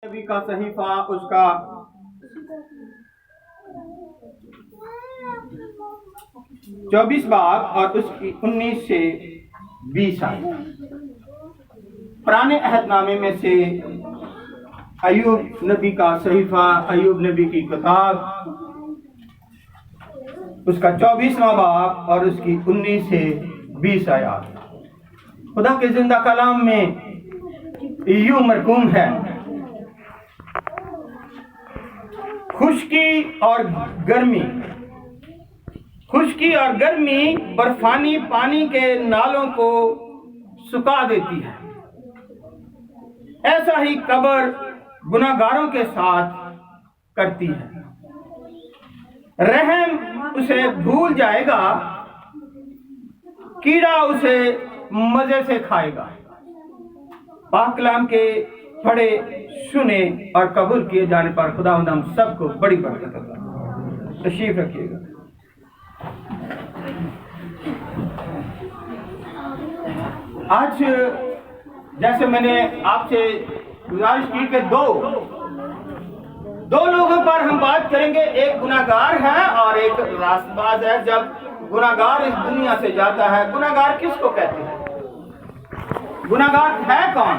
نبی کا صحیفہ اس کا 24 باب اور اس کی 19 سے 20 آیت پرانے عہد نامے میں سے ایوب نبی کا صحیفہ، ایوب نبی کی کتاب، اس کا 24واں باب اور اس کی 19 سے 20 آیات خدا کے زندہ کلام میں یوں مرقوم ہے: خشکی اور گرمی برفانی پانی کے نالوں کو سکا دیتی ہے، ایسا ہی قبر گناہگاروں کے ساتھ کرتی ہے۔ رحم اسے بھول جائے گا، کیڑا اسے مزے سے کھائے گا۔ پاک کلام کے پڑھے، سنے اور قبول کیے جانے پر خداوند ہم سب کو بڑی برکت عطا۔ تشریف رکھیے گا۔ آج جیسے میں نے آپ سے گزارش کی کہ دو لوگوں پر ہم بات کریں گے، ایک گناہگار ہے اور ایک راست باز ہے۔ جب گناہگار اس دنیا سے جاتا ہے، گناہگار کس کو کہتے ہیں؟ گناہگار ہے کون؟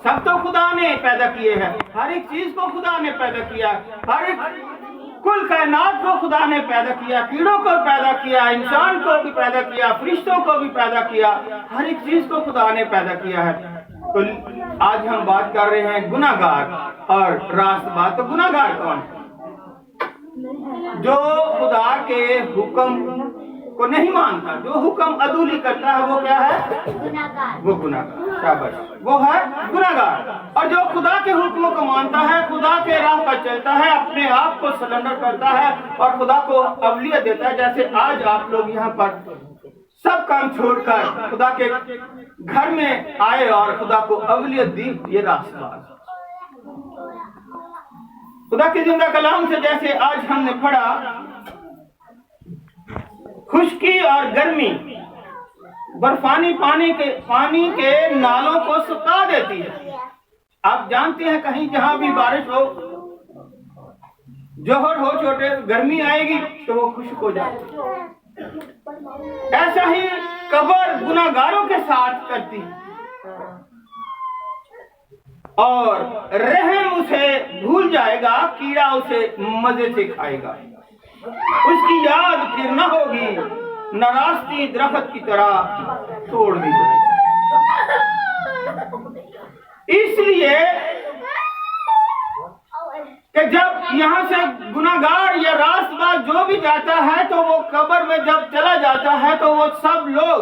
سب تو خدا نے پیدا کیے ہیں، ہر ایک چیز کو خدا نے پیدا کیا، ہر ایک کل کائنات کو خدا نے پیدا کیا، کیڑوں کو پیدا کیا، انسان کو بھی پیدا کیا، فرشتوں کو بھی پیدا کیا، ہر ایک چیز کو خدا نے پیدا کیا ہے۔ تو آج ہم بات کر رہے ہیں گناہگار اور راست باز۔ تو گناہگار کون ہے؟ جو خدا کے حکم کو نہیں مانتا، جو حکم عدولی کرتا ہے، وہ کیا ہے؟ وہ گناہگار۔ شاباش، وہ ہے گناہگار۔ اور جو خدا کے حکم کو مانتا ہے، خدا کے راہ پر چلتا ہے، اپنے آپ کو سرنڈر کرتا ہے اور خدا کو اولویت دیتا ہے، جیسے آج آپ لوگ یہاں پر سب کام چھوڑ کر خدا کے گھر میں آئے اور خدا کو اولویت دی، یہ راست باز۔ خدا کے زندہ کلام سے جیسے آج ہم نے پڑھا، خشکی اور گرمی برفانی پانی کے نالوں کو سکا دیتی ہے۔ آپ جانتے ہیں کہیں جہاں بھی بارش ہو، جوہر ہو چھوٹے، گرمی آئے گی تو وہ خشک ہو جاتی ہے۔ ایسا ہی قبر گناہگاروں کے ساتھ کرتی ہے اور رحم اسے بھول جائے گا، کیڑا اسے مزے سے کھائے گا۔ اس کی یاد پھر نہ ہوگی، نہ راستی درخت کی طرح توڑ دی جائے گی۔ اس لیے کہ جب یہاں سے گناہگار یا راست باز جو بھی جاتا ہے تو وہ قبر میں جب چلا جاتا ہے تو وہ سب لوگ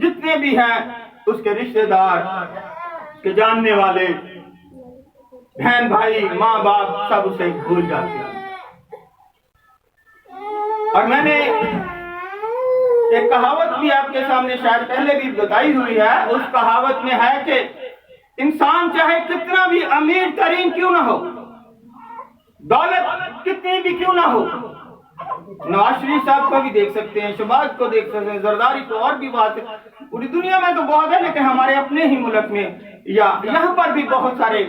جتنے بھی ہیں، اس کے رشتہ دار، اس کے جاننے والے، بہن بھائی، ماں باپ، سب اسے بھول جاتے ہیں۔ اور میں نے ایک کہاوت بھی آپ کے سامنے شاید پہلے بھی بتائی ہوئی ہے۔ اس کہاوت میں ہے کہ انسان چاہے کتنا بھی امیر ترین کیوں نہ ہو، دولت کتنی بھی کیوں نہ ہو، نواز شریف صاحب کو بھی دیکھ سکتے ہیں، شہباز کو دیکھ سکتے ہیں، زرداری کو، اور بھی بات ہے، پوری دنیا میں تو بہت ہے، لیکن ہمارے اپنے ہی ملک میں یا یہاں پر بھی بہت سارے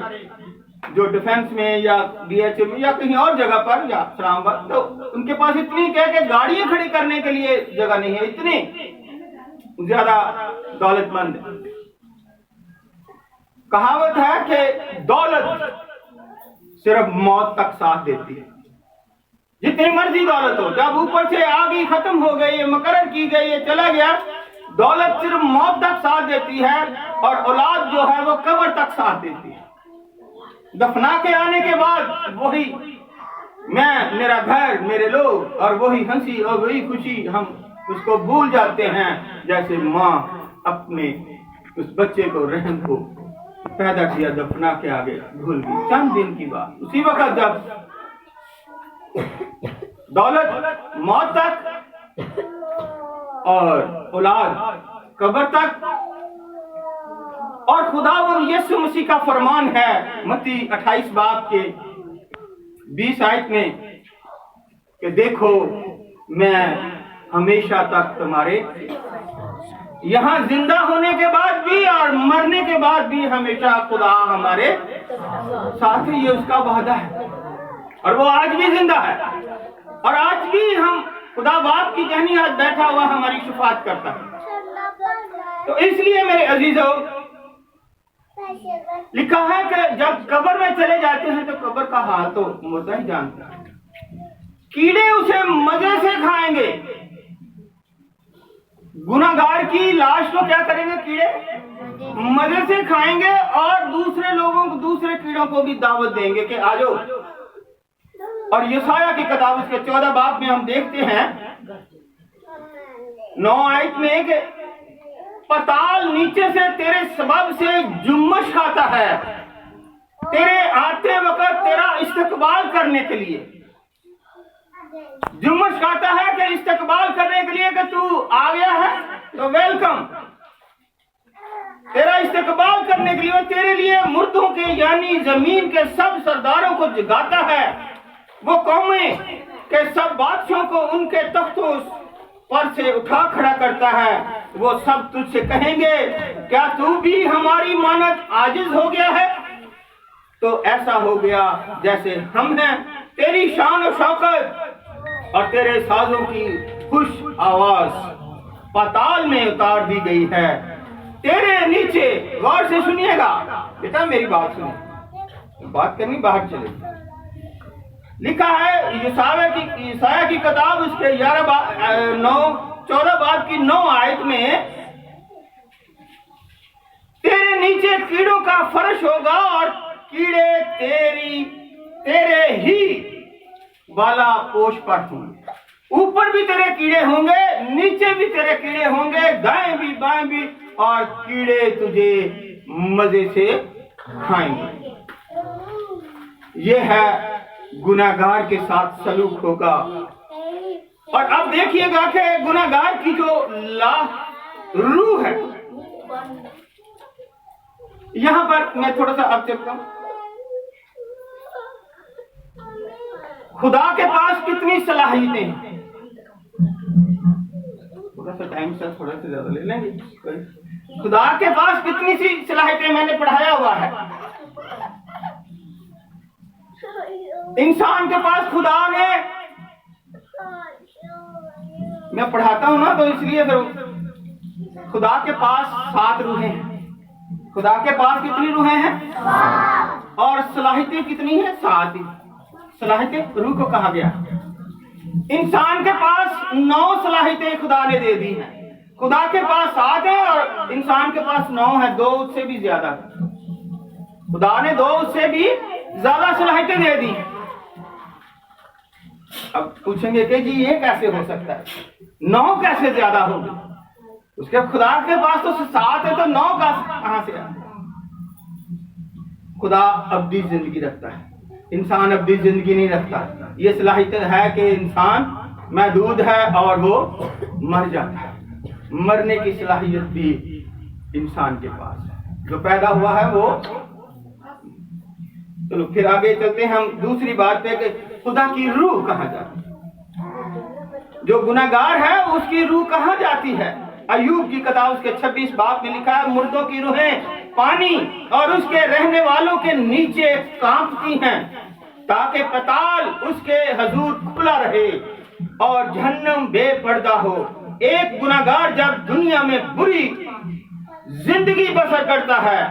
جو ڈیفنس میں یا بی ایچ میں یا کہیں اور جگہ پر یا اسلام آباد، تو ان کے پاس اتنی کہ گاڑیاں کھڑی کرنے کے لیے جگہ نہیں ہے، اتنی زیادہ دولت مند ہے۔ کہاوت ہے کہ دولت صرف موت تک ساتھ دیتی ہے۔ جتنی مرضی دولت ہو، جب اوپر سے آ گئی، ختم ہو گئی، مقرر کی گئی، یہ چلا گیا، دولت صرف موت تک ساتھ دیتی ہے اور اولاد جو ہے وہ قبر تک ساتھ دیتی ہے۔ دفنا کے آنے کے بعد وہی میں، میرا گھر، میرے لوگ، اور وہی ہنسی اور وہی خوشی، ہم اس کو بھول جاتے ہیں، جیسے ماں اپنے اس بچے کو، رحم کو پیدا کیا، دفنا کے آگے بھول گئی۔ چند دن کی بات، اسی وقت جب دولت موت تک اور اولاد قبر تک، اور خداوند یسوع مسیح کا فرمان ہے متی 28 باب کے 20 آیت میں کہ دیکھو میں ہمیشہ تک تمہارے یہاں زندہ ہونے کے بعد بھی اور مرنے کے بعد بھی ہمیشہ خدا ہمارے ساتھ ہے، یہ اس کا وعدہ ہے، اور وہ آج بھی زندہ ہے، اور آج بھی ہم خدا باپ کی ذہنی آج بیٹھا ہوا ہماری شفاعت کرتا ہے۔ تو اس لیے میرے عزیزوں، لکھا ہے کہ جب قبر میں چلے جاتے ہیں تو قبر کا حال تو مردہ ہی جانتا ہے، کیڑے اسے مزے سے کھائیں گے، گناہگار کی لاش کو کیا کریں گے کیڑے؟ مزے سے کھائیں گے، اور دوسرے لوگوں کو، دوسرے کیڑوں کو بھی دعوت دیں گے کہ آ جاؤ۔ اور یسایہ کی کتاب اس کے 14 باب میں ہم دیکھتے ہیں 9 آیت میں کہ پتال نیچے سے تیرے سبب سے جمش کھاتا ہے، تیرے آتے وقت تیرا استقبال کرنے کے لیے، جمش کھاتا ہے کہ استقبال کرنے کے لیے کہ تو آ گیا ہے تو ویلکم، تیرا استقبال کرنے کے لیے، وہ تیرے لیے مردوں کے یعنی زمین کے سب سرداروں کو جگاتا ہے، وہ قومیں کہ سب بادشاہوں کو ان کے تختوں پر سے اٹھا کھڑا کرتا ہے، وہ سب تجھ سے کہیں گے کیا تو بھی ہماری مانند عاجز ہو گیا ہے؟ تو ایسا ہو گیا جیسے ہم ہیں، تیری شان و شوکت اور تیرے سازوں کی خوش آواز پاتال میں اتار دی گئی ہے، تیرے نیچے، غور سے سنیے گا بیٹا، میری بات سنیں، بات کرنی باہر چلے۔ لکھا ہے یسایہ کی کتاب اس کے 14 باب کی 9 آیت میں، تیرے نیچے کیڑوں کا فرش ہوگا اور کیڑے تیرے ہی بالا پوش پر ہوں گے، اوپر بھی تیرے کیڑے ہوں گے، نیچے بھی تیرے کیڑے ہوں گے، دائیں بھی بائیں بھی، اور کیڑے تجھے مزے سے کھائیں گے۔ یہ ہے گناہگار کے ساتھ سلوک ہوگا۔ اور اب دیکھیے گا کہ گناہگار کی جو روح ہے، یہاں پر میں تھوڑا سا اب چلتا ہوں، خدا کے پاس کتنی صلاحیتیں ہیں، تھوڑا سا ٹائم سے تھوڑا سا زیادہ لے لیں گے۔ خدا کے پاس کتنی سی صلاحیتیں میں نے پڑھایا ہوا ہے۔ انسان کے پاس خدا نے، میں پڑھاتا ہوں نا تو اس لیے پھر خدا کے پاس 7 روحیں ہیں، خدا کے پاس کتنی روحیں ہیں؟ اور صلاحیتیں کتنی ہیں؟ 7 صلاحیتیں روح کو کہا گیا۔ انسان کے پاس 9 صلاحیتیں خدا نے دے دی ہیں، خدا کے پاس 7 ہیں اور انسان کے پاس 9 ہیں، 2 اس سے بھی زیادہ، خدا نے 2 اس سے بھی زیادہ صلاحیتیں دے دی ہیں۔ اب پوچھیں گے کہ جی یہ کیسے ہو سکتا ہے، 9 کیسے زیادہ ہوگی؟ اس کے خدا کے پاس تو 7 ہے تو 9 کہاں سے آئے؟ خدا ابدی زندگی رکھتا ہے، انسان ابدی زندگی نہیں رکھتا۔ یہ صلاحیت ہے کہ انسان محدود ہے اور وہ مر جاتا ہے، مرنے کی صلاحیت بھی انسان کے پاس ہے، جو پیدا ہوا ہے وہ۔ چلو پھر آگے چلتے ہیں ہم دوسری بات پہ کہ خدا کی روح کہاں جاتی ہے، جو گناہگار ہے اس کی روح کہاں جاتی ہے؟ ایوب کی کتاب اس کے 26 باب میں لکھا ہے، مردوں کی روحیں پانی اور اس کے رہنے والوں کے نیچے کانپتی ہیں، تاکہ پتال اس کے حضور کھلا رہے اور جہنم بے پردہ ہو۔ ایک گناہگار جب دنیا میں بری زندگی بسر کرتا ہے،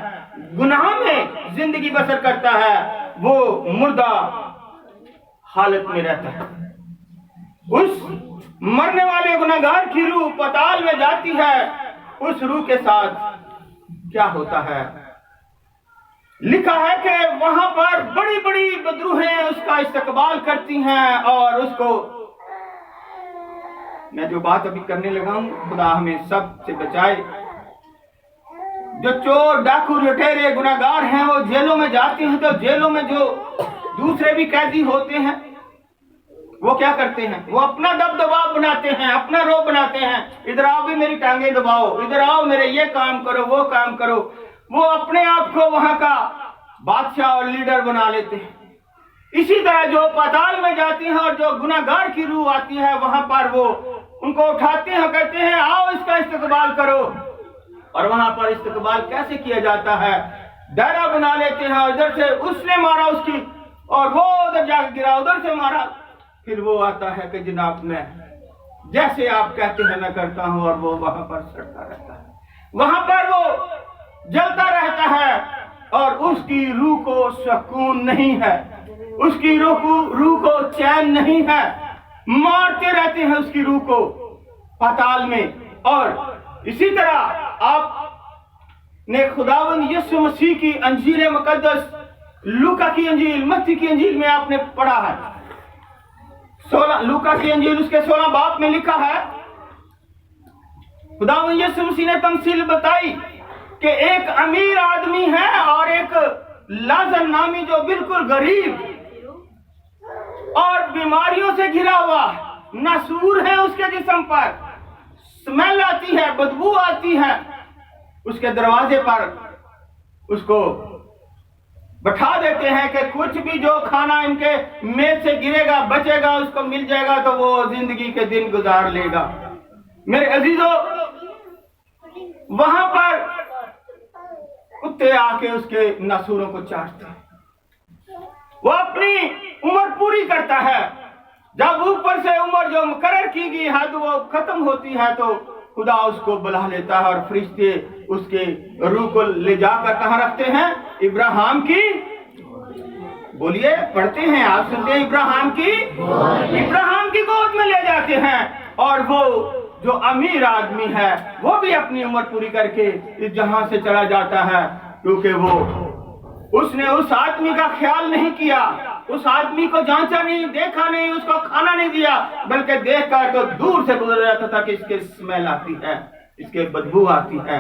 گناہ میں زندگی بسر کرتا ہے، وہ مردہ حالت میں رہتا ہے۔ اس مرنے والے گناہگار کی روح پتال میں جاتی ہے، اس روح کے ساتھ کیا ہوتا ہے؟ لکھا ہے کہ وہاں پر بڑی بڑی بدروہیں اس کا استقبال کرتی ہیں، اور اس کو، میں جو بات ابھی کرنے لگا ہوں، خدا ہمیں سب سے بچائے۔ جو چور، ڈاکو، لٹیرے، گناہگار ہیں وہ جیلوں میں جاتے ہیں، تو جیلوں میں جو دوسرے بھی قیدی ہوتے ہیں وہ کیا کرتے ہیں؟ وہ اپنا دبدبا بناتے ہیں، اپنا رو بناتے ہیں، ادھر آؤ بھی میری ٹانگیں دباؤ، ادھر آؤ میرے یہ کام کرو، وہ کام کرو۔ وہ اپنے آپ کو وہاں کا بادشاہ اور لیڈر بنا لیتے ہیں۔ اسی طرح جو پاتال میں جاتی ہیں اور جو گناہگار کی روح آتی ہے، وہاں پر وہ ان کو اٹھاتے ہیں، کہتے ہیں آؤ اس کا استقبال کرو، اور وہاں پر استقبال کیسے کیا جاتا ہے، ڈیرا بنا لیتے ہیں، ادھر سے اس نے مارا اس کی، اور وہ ادھر جا کے گرا، ادھر سے مارا، پھر وہ آتا ہے کہ جناب میں جیسے آپ کہتے ہیں میں کرتا ہوں، اور وہ وہاں پر سڑتا رہتا ہے، وہاں پر وہ جلتا رہتا ہے، اور اس کی روح کو سکون نہیں ہے، اس کی روح کو چین نہیں ہے، مارتے رہتے ہیں اس کی روح کو پاتال میں۔ اور اسی طرح آپ نے خداوند یسوع مسیح کی انجیل مقدس، لوکا کی انجیل، متی کی انجیل میں آپ نے پڑھا ہے، لوکا کی انجیل اس کے 16 باب میں لکھا ہے، خداوند یسوع مسیح نے تمثیل بتائی کہ ایک امیر آدمی ہے اور ایک لازر نامی جو بالکل غریب اور بیماریوں سے گھرا ہوا، ناسور ہے اس کے جسم پر، سمیل آتی ہے، بدبو آتی ہے، اس کے دروازے پر اس کو بٹھا دیتے ہیں کہ کچھ بھی جو کھانا ان کے میز سے گرے گا بچے گا اس کو مل جائے گا تو وہ زندگی کے دن گزار لے گا۔ میرے عزیزو، وہاں پر کتے آ کے اس کے ناسوروں کو چاٹتے ہیں، وہ اپنی عمر پوری کرتا ہے، جب اوپر سے عمر جو مقرر کی گئی ہے تو وہ ختم ہوتی ہے تو خدا اس کو بلا لیتا ہے، اور فرشتے اس کے روح کو لے جا کر کہاں رکھتے ہیں؟ ابراہیم کی، بولیے پڑھتے ہیں آپ سنتے ہیں، ابراہیم کی گود میں لے جاتے ہیں، اور وہ جو امیر آدمی ہے وہ بھی اپنی عمر پوری کر کے اس جہاں سے چلا جاتا ہے، کیونکہ اس نے اس آدمی کا خیال نہیں کیا، اس آدمی کو جانچا نہیں، دیکھا نہیں، اس کو کھانا نہیں دیا، بلکہ دیکھ کر تو دور سے گزر جاتا تھا کہ اس کے سمیل آتی ہے، اس کے بدبو آتی ہے،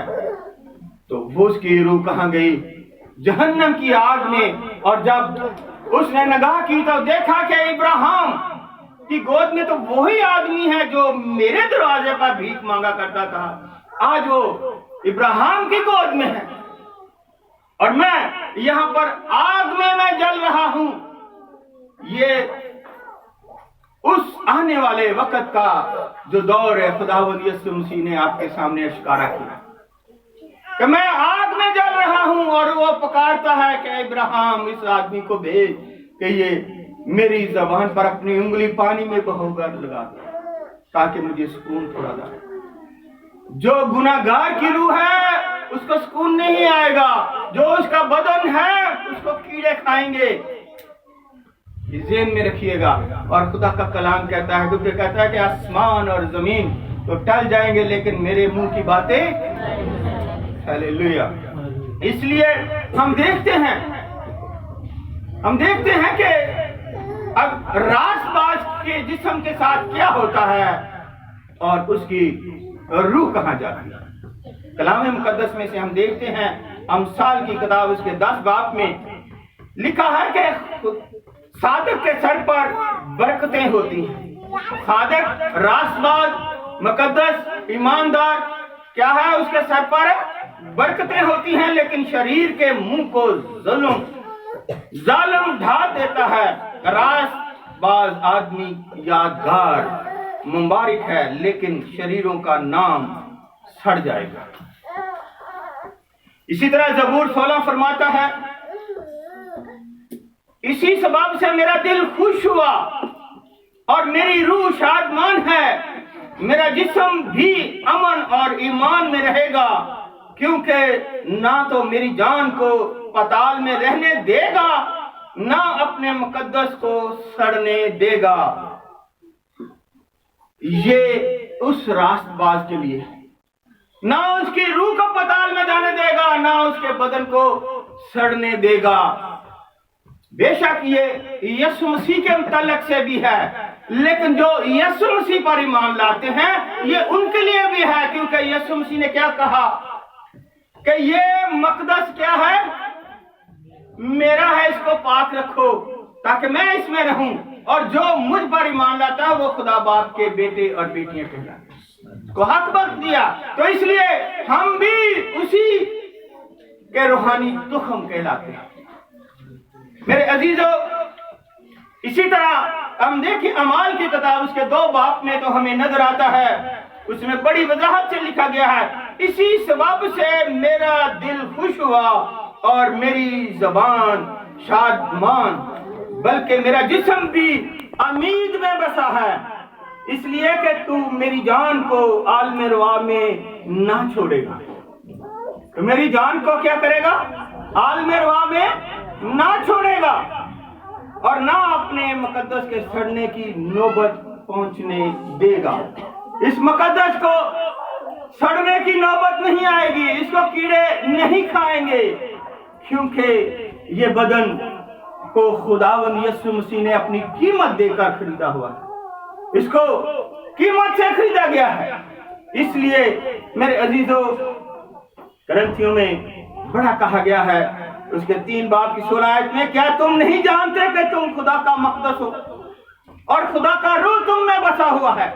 تو وہ اس کی روح کہاں گئی؟ جہنم کی آگ میں۔ اور جب اس نے نگاہ کی تو دیکھا کہ ابراہیم کی گود میں تو وہی آدمی ہے جو میرے دروازے پر بھیک مانگا کرتا تھا، آج وہ ابراہیم کی گود میں ہے، اور میں یہاں پر آگ میں جل رہا ہوں۔ یہ اس آنے والے وقت کا جو دور ہے خداوند یسوع مسیح نے آپ کے سامنے اشکارا کیا کہ میں آگ میں جل رہا ہوں، اور وہ پکارتا ہے کہ ابراہیم اس آدمی کو بھیج کہ یہ میری زبان پر اپنی انگلی پانی میں بہو کر لگا دے تاکہ مجھے سکون تھوڑا دے۔ جو گناہگار کی روح ہے اس کو سکون نہیں آئے گا، جو اس کا بدن ہے اس کو کیڑے کھائیں گے، یہ ذہن میں رکھیے گا۔ اور خدا کا کلام کہتا ہے، کیونکہ کہتا ہے کہ آسمان اور زمین تو ٹل جائیں گے لیکن میرے منہ کی باتیں، ہیلیلویا۔ اس لیے ہم دیکھتے ہیں کہ اب راست باز کے جسم کے ساتھ کیا ہوتا ہے اور اس کی روح کہاں جاتی ہے۔ کلام مقدس میں سے ہم دیکھتے ہیں، امثال کی کتاب اس کے 10 باب میں لکھا ہے کہ صادق کے سر پر برکتیں ہوتی ہیں۔ صادق، راست باز، مقدس، ایماندار، کیا ہے اس کے سر پر برکتیں ہوتی ہیں، لیکن شریر کے منہ کو ظالم ڈھال دیتا ہے۔ راست باز آدمی یادگار مبارک ہے، لیکن شریروں کا نام سڑ جائے گا۔ اسی طرح زبور 16 فرماتا ہے، اسی سبب سے میرا دل خوش ہوا اور میری روح شادمان ہے، میرا جسم بھی امن اور ایمان میں رہے گا، کیونکہ نہ تو میری جان کو پتال میں رہنے دے گا، نہ اپنے مقدس کو سڑنے دے گا۔ یہ اس راست باز کے لیے، نہ اس کی روح کو پتال میں جانے دے گا، نہ اس کے بدن کو سڑنے دے گا۔ بے شک یہ یسوع مسیح کے متعلق سے بھی ہے، لیکن جو یسوع مسیح پر ایمان لاتے ہیں یہ ان کے لیے بھی ہے، کیونکہ یسوع مسیح نے کیا کہا کہ یہ مقدس کیا ہے؟ میرا ہے، اس کو پاک رکھو تاکہ میں اس میں رہوں، اور جو مجھ پر ایمان لاتا ہے وہ خدا باپ کے بیٹے اور بیٹیاں کہلاتے ہیں، کو حق بخش دیا۔ تو اس لیے ہم بھی اسی کے روحانی تخم کہلاتے ہیں۔ میرے عزیزو، اسی طرح ہم دیکھیں اعمال کی کتاب اس کے 2 باب میں تو ہمیں نظر آتا ہے، اس میں بڑی وضاحت سے لکھا گیا ہے، اسی سبب سے میرا دل خوش ہوا اور میری زبان شادمان، بلکہ میرا جسم بھی امید میں بسا ہے، اس لیے کہ تو میری جان کو عالم روا میں نہ چھوڑے گا۔ تو میری جان کو کیا کرے گا؟ عالم روا میں نہ چھوڑے گا، اور نہ اپنے مقدس کے سڑنے کی نوبت پہنچنے دے گا۔ اس مقدس کو سڑنے کی نوبت نہیں آئے گی، اس کو کیڑے نہیں کھائیں گے، کیونکہ یہ بدن کو خداوند یسوع مسیح نے اپنی قیمت دے کر خریدا ہوا ہے، اس کو قیمت سے خریدا گیا ہے۔ اس لیے میرے عزیزو، کرنتھیوں میں بڑا کہا گیا ہے اس کے 3 باب کی 16 آیت میں، کیا تم نہیں جانتے کہ تم خدا کا مقدس ہو اور خدا کا روح تم میں بسا ہوا ہے؟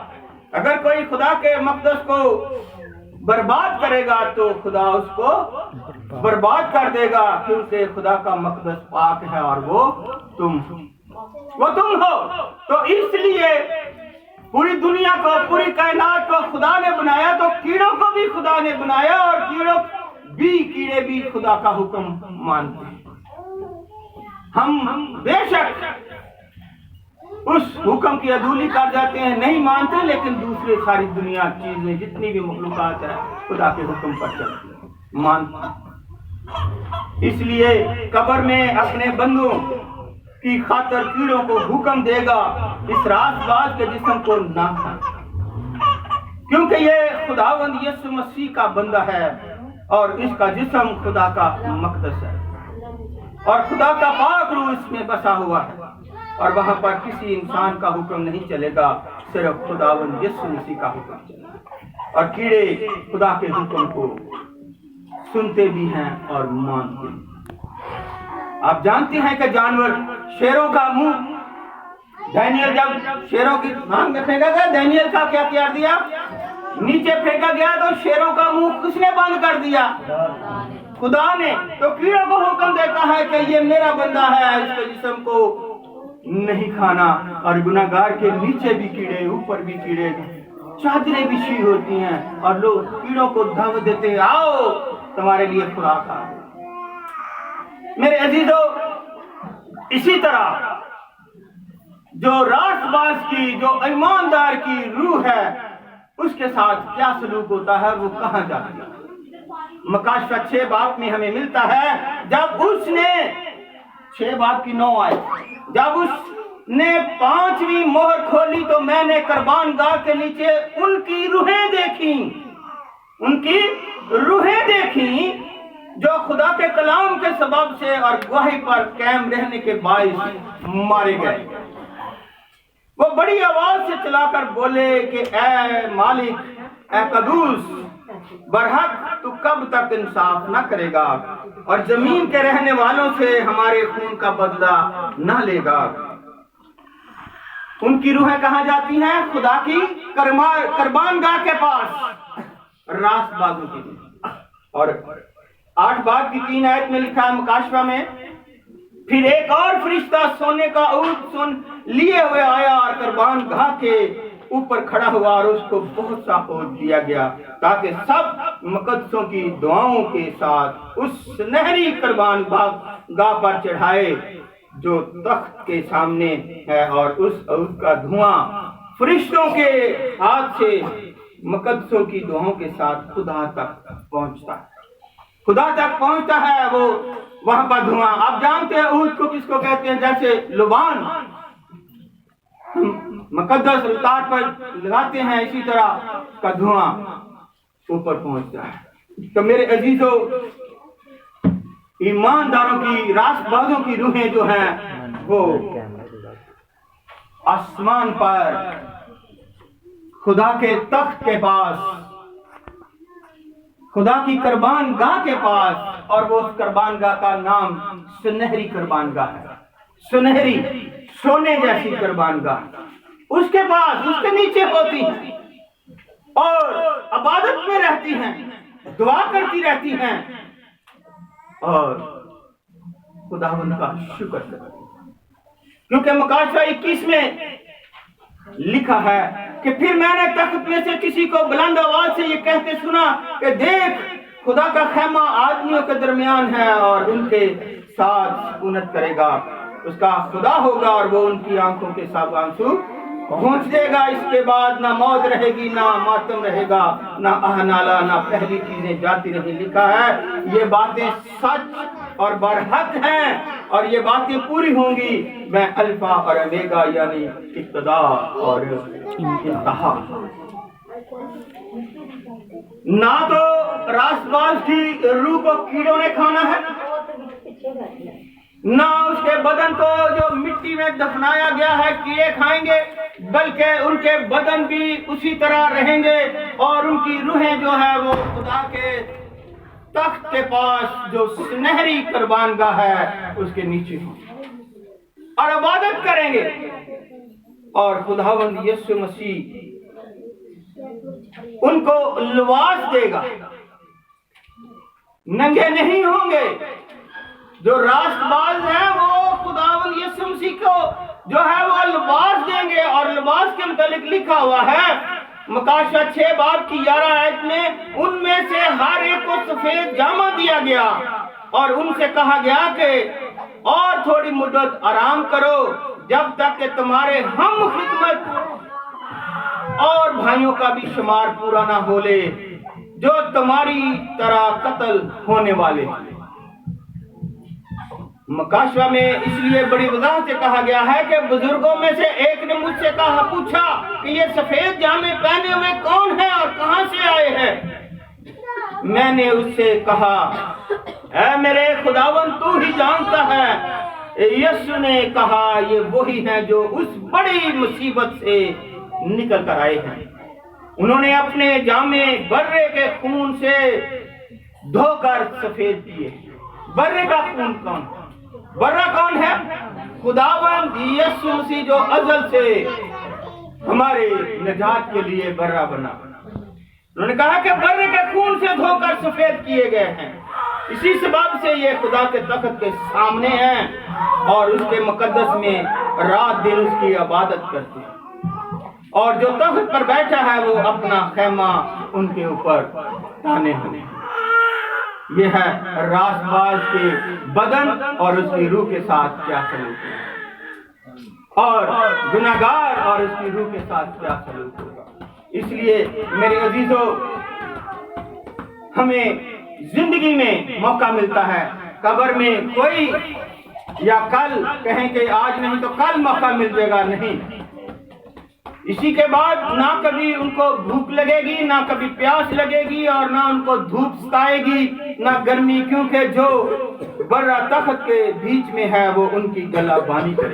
اگر کوئی خدا کے مقدس کو برباد کرے گا تو خدا اس کو برباد کر دے گا، کیونکہ خدا کا مقدس پاک ہے اور وہ تم ہو۔ تو اس لیے پوری دنیا کو، پوری کائنات کو خدا نے بنایا، تو کیڑوں کو بھی خدا نے بنایا، اور کیڑے بھی خدا کا حکم مانتے ہیں۔ ہم بے شک اس حکم کی عدولی کر جاتے ہیں، نہیں مانتے، لیکن دوسرے ساری دنیا چیزیں جتنی بھی مخلوقات ہے خدا کے حکم پر چلتی ہیں، مانتے ہیں۔ اس لیے قبر میں اپنے بندوں کی خاطر کیڑوں کو حکم دے گا اس راست باز کے جسم کو نہ کھائیں، کیونکہ یہ خداوند یسوع مسیح کا بندہ ہے اور اس کا جسم خدا کا مقدس ہے، اور خدا کا پاک روح اس میں بسا ہوا ہے، اور وہاں پر کسی انسان کا حکم نہیں چلے گا، صرف خداوند یسوع مسیح کا حکم چلے گا۔ اور کیڑے خدا کے حکم کو سنتے بھی ہیں اور مانتے ہیں۔ آپ جانتے ہیں کہ جانور، شیروں کا منہ، دانیل جب شیروں کی مانگ میں پھینکا گیا، دانیل کا کیا کیا دیا؟ نیچے پھینکا گیا تو شیروں کا منہ کس نے بند کر دیا؟ خدا نے۔ تو کیڑوں کو حکم دیتا ہے کہ یہ میرا بندہ ہے، اس کے جسم کو نہیں کھانا، اور گناہگار کے نیچے بھی کیڑے، اوپر بھی کیڑے، چادریں بچھی ہوتی ہیں، اور لوگ کیڑوں کو دعوت دیتے ہیں، آؤ تمہارے لیے خوراک آ گئی۔ میرے عزیزو، اسی طرح جو راست باز کی، جو ایماندار کی روح ہے، اس کے ساتھ کیا سلوک ہوتا ہے، وہ کہاں جاتی ہے؟ مکاشفہ 6 باب میں ہمیں ملتا ہے، جب اس نے 6 باب کی 9 آئے، جب اس نے 5ویں مہر کھولی تو میں نے قربان گاہ کے نیچے ان کی روحیں دیکھیں جو خدا کے کلام کے سبب سے اور گواہی پر قائم رہنے کے باعث مارے گئے۔ وہ بڑی آواز سے چلا کر بولے کہ اے مالک، اے قدوس، برحق تو کب تک انصاف نہ کرے گا اور زمین کے رہنے والوں سے ہمارے خون کا بدلہ نہ لے گا؟ ان کی روحیں کہاں جاتی ہیں؟ خدا کی قربان گاہ کے پاس، راست بازوں کی۔ اور 8 باب کی 3 آیت میں لکھا ہے مکاشفہ میں، پھر ایک اور فرشتہ سونے کا اونٹ لیے ہوئے آیا اور قربان گاہ کے اوپر کھڑا ہوا، اور اس کو بہت سا عہد دیا گیا تاکہ سب مقدسوں کی دعاؤں کے ساتھ اس سنہری قربان گاہ پر چڑھائے جو تخت کے سامنے ہے، اور اس عہد کا دھواں فرشتوں کے ہاتھ سے مقدسوں کی دعاؤں کے ساتھ خدا تک پہنچتا ہے وہ وہاں پر دھواں۔ آپ جانتے ہیں عود کو کس کو کہتے ہیں؟ جیسے لبان مقدس رکعت پر لگاتے ہیں، اسی طرح کا دھواں اوپر پہنچتا ہے۔ تو میرے عزیزو، ایمانداروں کی، راست بازوں کی روحیں جو ہیں وہ آسمان پر خدا کے تخت کے پاس، خدا کی قربان گاہ کے پاس، اور وہ اس قربان گاہ کا نام سنہری قربان گاہ ہے، سنہری، سونے جیسی قربان گاہ، اس کے پاس، اس کے نیچے ہوتی ہیں اور عبادت میں رہتی ہیں، دعا کرتی رہتی ہیں اور خداوند کا شکر کرتی ہیں۔ کیونکہ مکاشفہ 21 میں لکھا ہے کہ پھر میں نے تخت میں سے کسی کو بلند آواز سے یہ کہتے سنا کہ دیکھ خدا کا خیمہ آدمیوں کے درمیان ہے اور ان کے ساتھ سکونت کرے گا، اس کا خدا ہوگا اور وہ ان کی آنکھوں کے ساتھ آنسو پہنچ دے گا۔ اس کے بعد نہ موت رہے گی، نہ ماتم رہے گا، نہ آہ نالہ، نہ پہلی چیزیں جاتی رہیں۔ لکھا ہے یہ باتیں سچ اور برحق ہیں اور یہ باتیں پوری ہوں گی۔ میں الفا اور اومیگا یعنی ابتدا اور انتہا۔ نہ تو راست باز کی روح کو کیڑوں نے کھانا ہے، نہ اس کے بدن کو جو مٹی میں دفنایا گیا ہے کیڑے کھائیں گے، بلکہ ان کے بدن بھی اسی طرح رہیں گے اور ان کی روحیں جو ہے وہ خدا کے تخت کے پاس جو سنہری قربان گاہ ہے اس کے نیچے ہوں اور عبادت کریں گے، اور خداوند یسوع مسیح ان کو لباس دے گا، ننگے نہیں ہوں گے۔ جو راست باز ہیں وہ خداوند یسوع مسیح کو جو ہے وہ لباس دیں گے، اور لباس کے متعلق لکھا ہوا ہے مکاشفہ 6 باب کی 11 آیت میں، ان میں سے ہر ایک کو سفید جامہ دیا گیا اور ان سے کہا گیا کہ اور تھوڑی مدت آرام کرو جب تک کہ تمہارے ہم خدمت اور بھائیوں کا بھی شمار پورا نہ ہو لے جو تمہاری طرح قتل ہونے والے۔ مکاشفہ میں اس لیے بڑی وضاحت سے کہا گیا ہے کہ بزرگوں میں سے ایک نے مجھ سے پوچھا کہ یہ سفید جامے پہنے ہوئے کون ہیں اور کہاں سے آئے ہیں؟ میں نے اس سے کہا اے میرے خداوند تو ہی جانتا ہے۔ یسوع نے کہا یہ وہی ہیں جو اس بڑی مصیبت سے نکل کر آئے ہیں، انہوں نے اپنے جامے برے کے خون سے دھو کر سفید کیے۔ برے کا خون کون؟ برا کون ہے؟ خداوند یسوع مسیح جو ازل سے ہمارے نجات کے لیے برا بنا۔ انہوں نے کہا کہ برے کے خون سے دھو کر سفید کیے گئے ہیں، اسی سبب سے یہ خدا کے تخت کے سامنے ہیں اور اس کے مقدس میں رات دن اس کی عبادت کرتے ہیں، اور جو تخت پر بیٹھا ہے وہ اپنا خیمہ ان کے اوپر تانے ہوئے۔ یہ ہے راست باز کے بدن اور اس کی روح کے ساتھ کیا سلوک ہے، اور گناہگار اور اس کی روح کے ساتھ کیا سلوک ہوگا۔ اس لیے میرے عزیزو، ہمیں زندگی میں موقع ملتا ہے، قبر میں کوئی یا کل کہیں کہ آج نہیں تو کل موقع مل جائے گا، نہیں۔ اسی کے بعد نہ کبھی ان کو بھوک لگے گی، نہ کبھی پیاس لگے گی، اور نہ ان کو دھوپ ستائے گی، نہ گرمی، کیونکہ جو برا تخت کے بیچ میں ہے وہ ان کی گلا بانی کرے گا۔